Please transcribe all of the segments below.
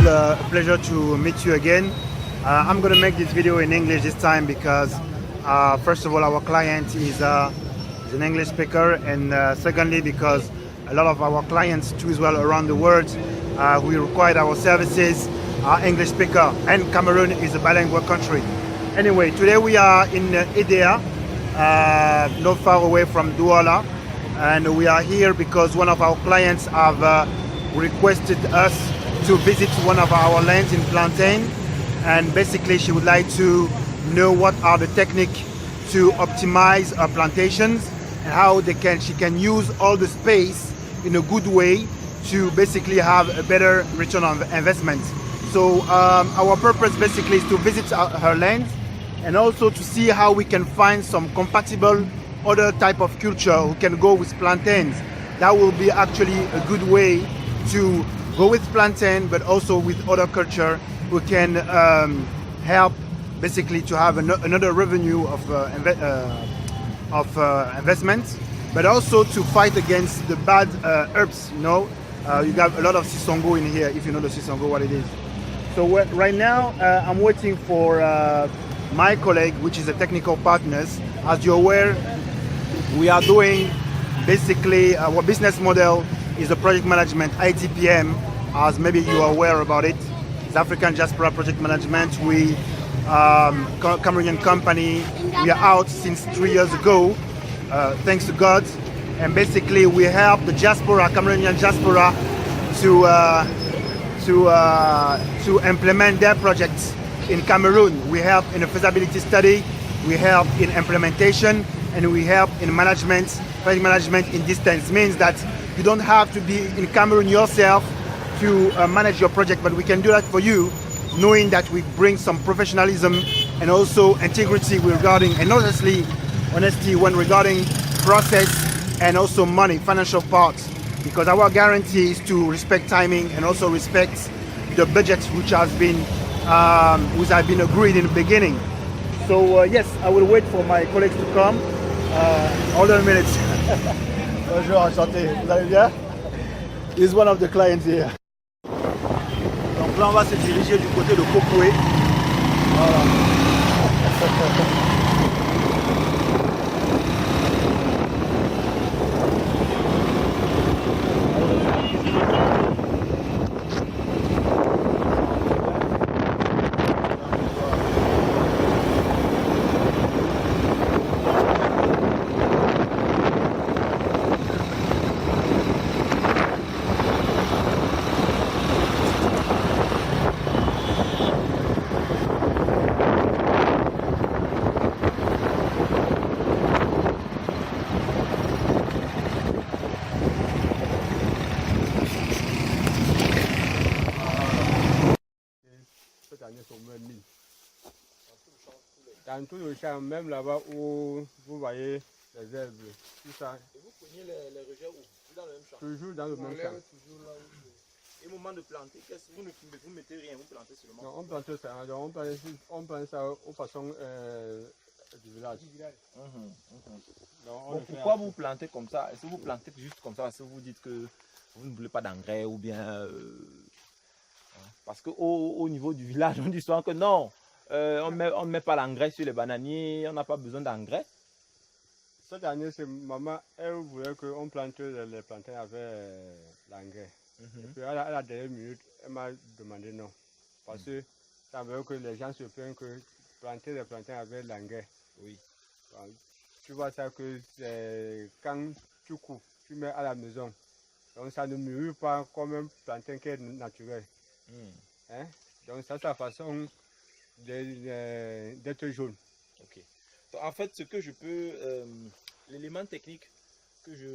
still a pleasure to meet you again. I'm going to make this video in English this time because first of all our client is an English speaker, and secondly because a lot of our clients too as well around the world who require our services are English speaker, and Cameroon is a bilingual country. Anyway, today we are in Edea, not far away from Douala, and we are here because one of our clients have requested us to visit one of our lands in Plantain, and basically she would like to know what are the techniques to optimize her plantations and how she can use all the space in a good way to basically have a better return on investment. So our purpose basically is to visit her land and also to see how we can find some compatible other type of culture who can go with plantains. That will be actually a good way to go with plantain, but also with other culture who can help basically to have another revenue of investment, but also to fight against the bad herbs. You know, you got a lot of sisongo in here, if you know the sisongo, what it is. So right now I'm waiting for my colleague, which is a technical partners. As you're aware, we are doing basically our business model is a project management, ITPM, as maybe you are aware about it. It's African Diaspora Project Management. We Cameroonian company. We are out since 3 years ago, thanks to God, and basically we help the diaspora, Cameroonian diaspora, to implement their projects in Cameroon. We help in a feasibility study, we help in implementation, and we help in management. Project management in distance means that you don't have to be in Cameroon yourself to manage your project, but we can do that for you, knowing that we bring some professionalism and also integrity regarding, and honestly, honesty when regarding process and also money, financial parts, because our guarantee is to respect timing and also respect the budget which has been agreed in the beginning. So yes, I will wait for my colleagues to come. Hold on a minute. Bonjour, enchanté. Vous allez bien? He's one of the clients here. Donc là, on va se diriger du côté de Kokoué. Voilà. Dans tout le champ, même là-bas où vous voyez les herbes, tout ça. Et vous prenez les rejets où? Dans le même champ? Toujours dans le même champ. Toujours là où. Et au moment de planter, vous ne mettez rien, vous plantez seulement? Non, on plante ça, on plante ça aux façons du village. Donc, pourquoi vous plantez comme ça? Est-ce que vous plantez juste comme ça? Est-ce que vous dites que vous ne voulez pas d'engrais ou bien... Parce qu'au niveau du village, on dit souvent que non, on ne met pas l'engrais sur les bananiers, on n'a pas besoin d'engrais. Cette année, maman, elle voulait qu'on plante les plantains avec l'engrais. Et puis à la dernière minute, elle m'a demandé non. Parce que ça veut que les gens se plaignent que planter les plantains avec l'engrais. Oui. Donc, tu vois ça que quand tu coupes, tu mets à la maison. Donc ça ne mûrit pas comme un plantain qui est naturel. Hein? Donc ça, c'est la façon d'être jaune. Ok. Donc, en fait, ce que je peux, l'élément technique que je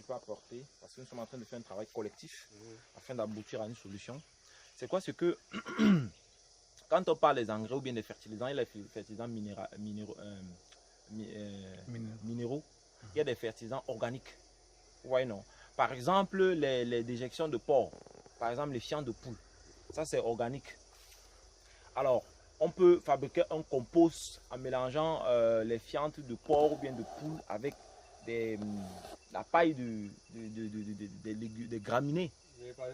peux apporter, parce que nous sommes en train de faire un travail collectif afin d'aboutir à une solution, c'est quoi? C'est que quand on parle des engrais ou bien des fertilisants, il y a les fertilisants minéraux, il y a des fertilisants organiques. Ouais, non. Par exemple, les déjections de porc, par exemple les fientes de poule, ça c'est organique. Alors, on peut fabriquer un compost en mélangeant les fientes de porc ou bien de poule avec la paille des graminées.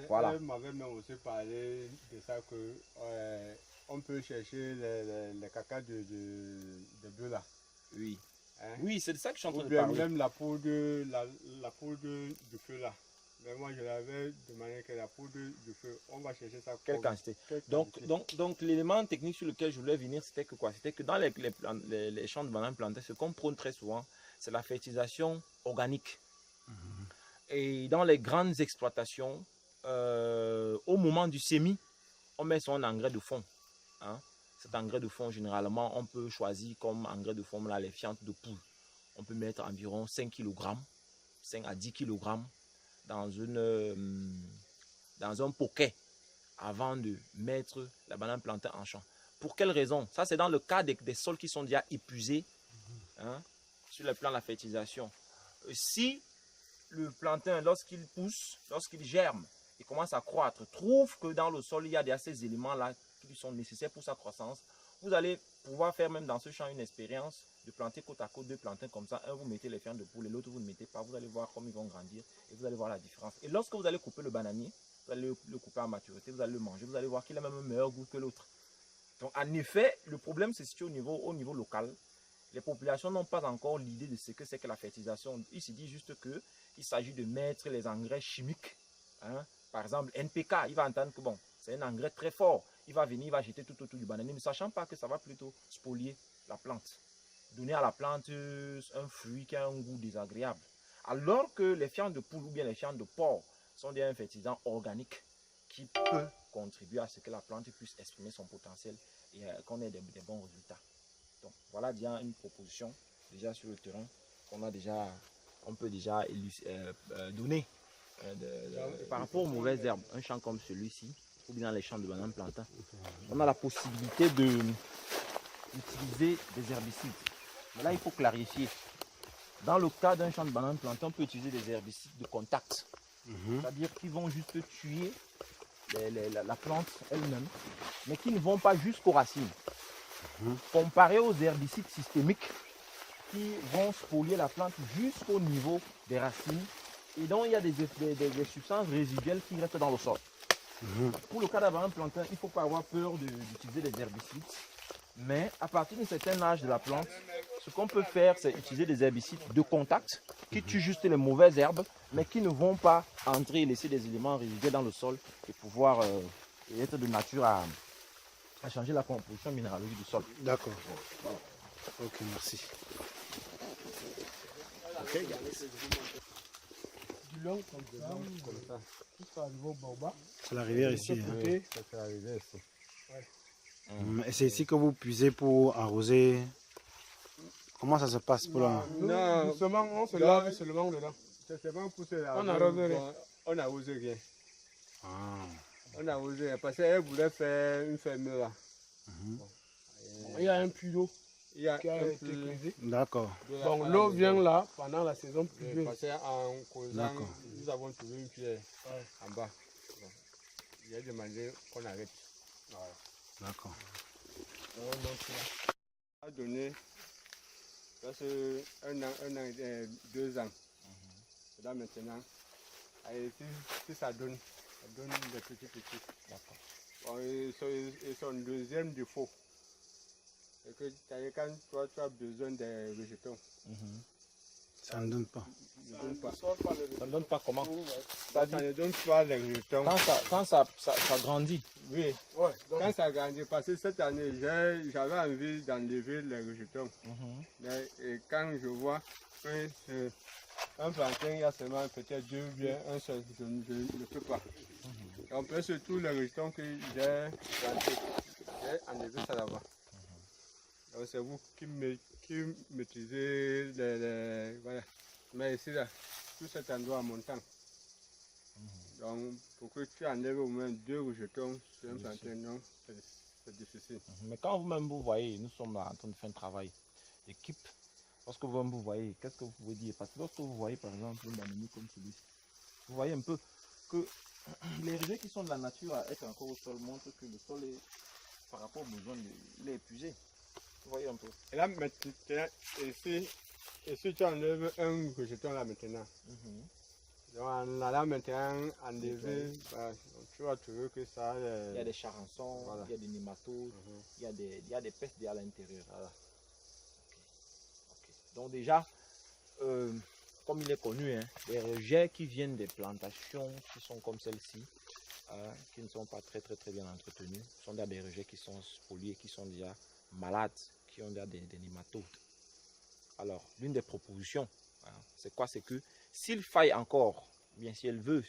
Voilà. Elle m'avait même aussi parlé de ça que on peut chercher les cacas de bœuf là. Oui. Hein? Oui, c'est de ça que je suis en train Ou de bien parler. même la poudre, la poudre du feu là. Mais moi je l'avais demandé que la poudre du feu, on va chercher ça. Quelle quantité? Quelle Donc, quantité? l'élément technique sur lequel je voulais venir, c'était que quoi? C'était que dans les champs de bananes plantés, ce qu'on prône très souvent, c'est la fertilisation organique. Et dans les grandes exploitations, au moment du semis, on met son engrais de fond. Hein. Cet engrais de fond, généralement, on peut choisir comme engrais de fond là, les fientes de poule. On peut mettre environ 5 kg, 5 à 10 kg dans un poquet avant de mettre la banane plantée en champ. Pour quelle raison? Ça, c'est dans le cas des sols qui sont déjà épuisés, hein, sur le plan de la fertilisation. Si le plantain, lorsqu'il pousse, lorsqu'il germe, il commence à croître, trouve que dans le sol, il y a déjà ces éléments-là qui sont nécessaires pour sa croissance, vous allez pouvoir faire même dans ce champ une expérience de planter côte à côte deux plantains comme ça. Un, vous mettez les fientes de poule et l'autre, vous ne mettez pas. Vous allez voir comment ils vont grandir et vous allez voir la différence. Et lorsque vous allez couper le bananier, vous allez le couper à maturité, vous allez le manger, vous allez voir qu'il a même un meilleur goût que l'autre. Donc, en effet, le problème se situe au niveau local. Les populations n'ont pas encore l'idée de ce que c'est que la fertilisation. Il se dit juste qu'il s'agit de mettre les engrais chimiques. Hein. Par exemple, NPK, il va entendre que bon, c'est un engrais très fort. Il va venir, il va jeter tout autour du bananier, ne sachant pas que ça va plutôt spolier la plante. Donner à la plante un fruit qui a un goût désagréable. Alors que les fientes de poule ou bien les fientes de porc sont des fertilisants organiques qui peuvent contribuer à ce que la plante puisse exprimer son potentiel et qu'on ait des bons résultats. Donc voilà déjà une proposition déjà sur le terrain on peut déjà donner par rapport aux mauvaises herbes. Un champ comme celui-ci, ou bien les champs de bananes plantains, on a la possibilité d'utiliser des herbicides. Mais là, il faut clarifier. Dans le cas d'un champ de bananes plantains, on peut utiliser des herbicides de contact. C'est-à-dire qu'ils vont juste tuer la plante elle-même, mais qui ne vont pas jusqu'aux racines. Comparé aux herbicides systémiques qui vont spolier la plante jusqu'au niveau des racines et donc il y a des substances résiduelles qui restent dans le sol. Pour le cas d'un banane plantain, il ne faut pas avoir peur d'utiliser des herbicides, mais à partir d'un certain âge de la plante, ce qu'on peut faire, c'est utiliser des herbicides de contact qui tuent juste les mauvaises herbes, mais qui ne vont pas entrer et laisser des éléments résiduels dans le sol et pouvoir être de nature à changer la composition minéralogique du sol. D'accord. Ok, merci. Ok, Du long comme ça. Jusqu'à arriver au Baobab. c'est la rivière ici. Hein. Ok. Ça peut arriver ici. Et c'est ici que vous puisez pour arroser. Comment ça se passe pour la... Non. Doucement, on se lave seulement dedans. C'est seulement pousser là. On n'arrose rien. On n'arrose rien. Ah. On n'arrose rien parce qu'elle voulait faire une ferme là. Il y a un puits d'eau Il y a qui a un été peu creusé. D'accord. de la- Donc à la l'eau maison. vient là pendant la saison pluvieuse. Parce qu'en causant, D'accord. nous avons trouvé une pierre en bas. Bon. J'ai demandé qu'on arrête. D'accord. On a donné parce un an, 2 ans. Là maintenant, et si ça donne des petits. D'accord. Bon, et son deuxième défaut, c'est que quand toi tu as besoin des végétaux, Ça ne donne pas. ne donne pas. Ça ne donne pas comment? Ça ne donne pas les végétaux. Quand ça grandit. Oui, Ouais, donc, quand ça grandit, parce que cette année, j'avais envie d'enlever les végétaux. Mais et quand je vois que c'est un plantain, il y a seulement peut-être 2 ou bien un seul, je ne peux pas. Donc, presque tous les végétaux que j'ai plantés, j'ai enlevé ça là-bas. Donc, c'est vous qui maîtrisez les. Voilà. Mais ici, là, tout cet endroit en montant. Donc, pour que tu enlèves au moins 2 végétaux sur un plantain, non, c'est difficile. Mais quand vous-même vous voyez, nous sommes là en train de faire un travail d'équipe. Lorsque vous-même vous voyez, qu'est-ce que vous pouvez dire? Parce que lorsque vous voyez par exemple un bananier comme celui-ci, vous voyez un peu que les rejets qui sont de la nature à être encore au sol montrent que le sol est, par rapport aux besoins, il est épuisé. Vous voyez un peu. Et là, maintenant, ici tu enlèves un végétal là maintenant. Donc en allant maintenant enlever, tu vas trouver que ça... Il y a des charançons, Voilà. il y a des nématodes, il y a des pestes à l'intérieur. Voilà. Ok. Donc déjà, comme il est connu, hein, les rejets qui viennent des plantations qui sont comme celle-ci, qui ne sont pas très bien entretenus, sont déjà des rejets qui sont spoliés, qui sont déjà malades, qui ont déjà des nématodes. Alors, l'une des propositions, c'est quoi? C'est que s'il faille encore, bien si elle veut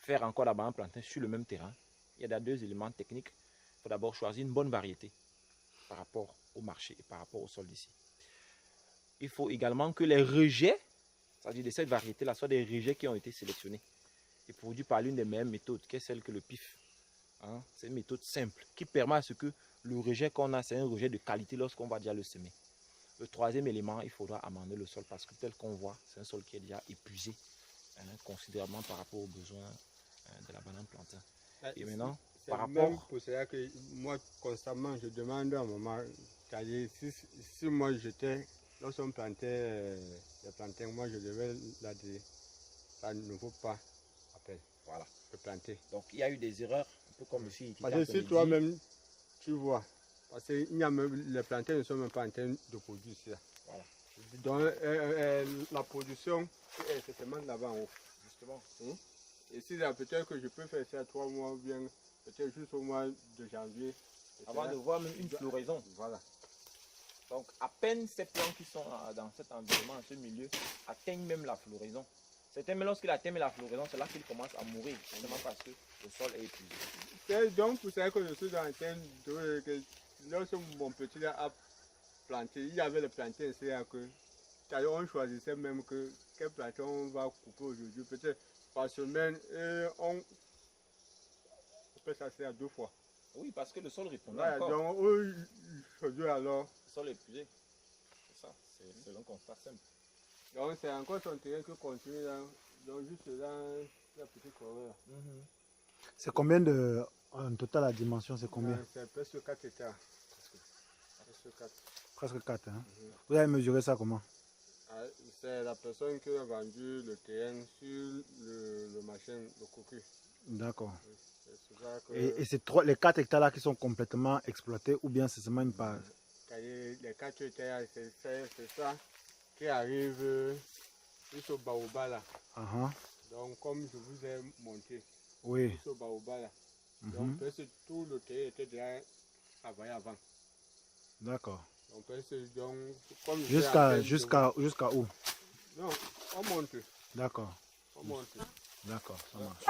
faire encore la banane plantain sur le même terrain, il y a deux éléments techniques. Il faut d'abord choisir une bonne variété par rapport au marché et par rapport au sol d'ici. Il faut également que les rejets, c'est-à-dire de cette variété-là, soient des rejets qui ont été sélectionnés et produits par l'une des meilleures méthodes, qui est celle que le PIF. C'est une méthode simple qui permet à ce que le rejet qu'on a, c'est un rejet de qualité lorsqu'on va déjà le semer. Le troisième élément, il faudra amender le sol parce que tel qu'on voit, c'est un sol qui est déjà épuisé considérablement par rapport aux besoins de la banane plantain. Et maintenant, par rapport... pour cela que moi, constamment, je demande à maman, si moi j'étais, lorsqu'on plantait les plantains, moi je devais la dire, ça ne vaut pas appel. Voilà. De planter. Donc il y a eu des erreurs, un peu comme ici. Parce que si toi-même, tu vois, parce que les plantains ne sont même pas en train de produire ça. Voilà. Donc la production, c'est seulement là-bas en haut. Justement. Et si peut-être que je peux faire ça 3 mois ou bien peut-être juste au mois de janvier. Avant de voir même une floraison. Voilà. Donc à peine ces plants qui sont dans cet environnement, dans ce milieu, atteignent même la floraison. Certains, mais lorsqu'il atteint la floraison, c'est là qu'il commence à mourir, simplement parce que le sol est épuisé. C'est donc pour ça que je suis en train de... Lorsque mon petit a planté, il y avait le plantain, c'est que on choisissait même que quel plantain on va couper aujourd'hui, peut-être par semaine, et on peut s'asseoir à 2 fois. Oui, parce que le sol répondait Voilà, encore. donc aujourd'hui alors... Le sol est épuisé. C'est ça, c'est un constat simple. Donc c'est encore son terrain qui continue là, donc juste dans la petite forêt là. C'est combien de... En total, la dimension, c'est combien? C'est presque 4 hectares. Presque 4. Presque 4. Hein? Vous avez mesuré ça comment? C'est la personne qui a vendu le terrain sur le machin, le cocu. D'accord. Que... Et c'est les 4 hectares là qui sont complètement exploités ou bien c'est seulement une part? Les 4 hectares, c'est ça qui arrive jusqu'au baobab là. Donc comme je vous ai montré, oui. jusqu'au baobab là. Donc presque tout le terrain était déjà travaillé avant. D'accord. Donc presque donc comme jusqu'à où? Non, on monte. D'accord. On monte. D'accord, ça marche.